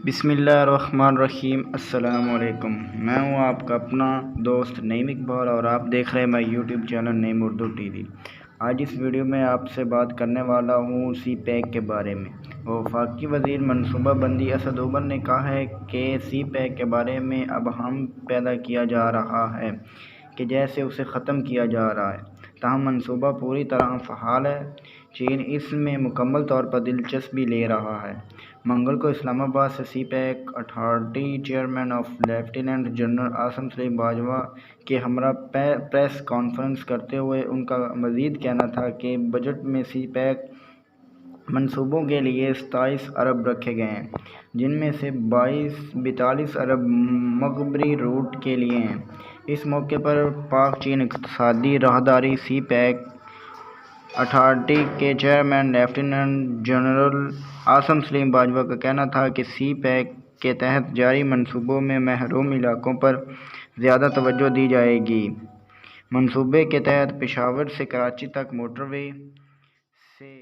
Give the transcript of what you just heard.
بسم اللہ الرحمن الرحیم۔ السلام علیکم، میں ہوں آپ کا اپنا دوست نعیم اقبال اور آپ دیکھ رہے ہیں میں یوٹیوب چینل نعیم اردو ٹی وی۔ آج اس ویڈیو میں آپ سے بات کرنے والا ہوں سی پیک کے بارے میں۔ وفاقی وزیر منصوبہ بندی اسد عمر نے کہا ہے کہ سی پیک کے بارے میں اب ہم پیدا کیا جا رہا ہے کہ جیسے اسے ختم کیا جا رہا ہے، تاہم منصوبہ پوری طرح فعال ہے۔ چین اس میں مکمل طور پر دلچسپی لے رہا ہے۔ منگل کو اسلام آباد سے CPEC authority chairman lieutenant general Asim Saleem Bajwa کے ہمراہ پریس کانفرنس کرتے ہوئے ان کا مزید کہنا تھا کہ بجٹ میں سی پیک منصوبوں کے لیے 27 ارب رکھے گئے ہیں، جن میں سے 42 ارب مغربی روٹ کے لیے ہیں۔ اس موقع پر پاک چین اقتصادی راہداری سی پیک اتھارٹی کے chairman lieutenant general Asim Saleem Bajwa کا کہنا تھا کہ سی پیک کے تحت جاری منصوبوں میں محروم علاقوں پر زیادہ توجہ دی جائے گی۔ منصوبے کے تحت پشاور سے کراچی تک موٹر وے سے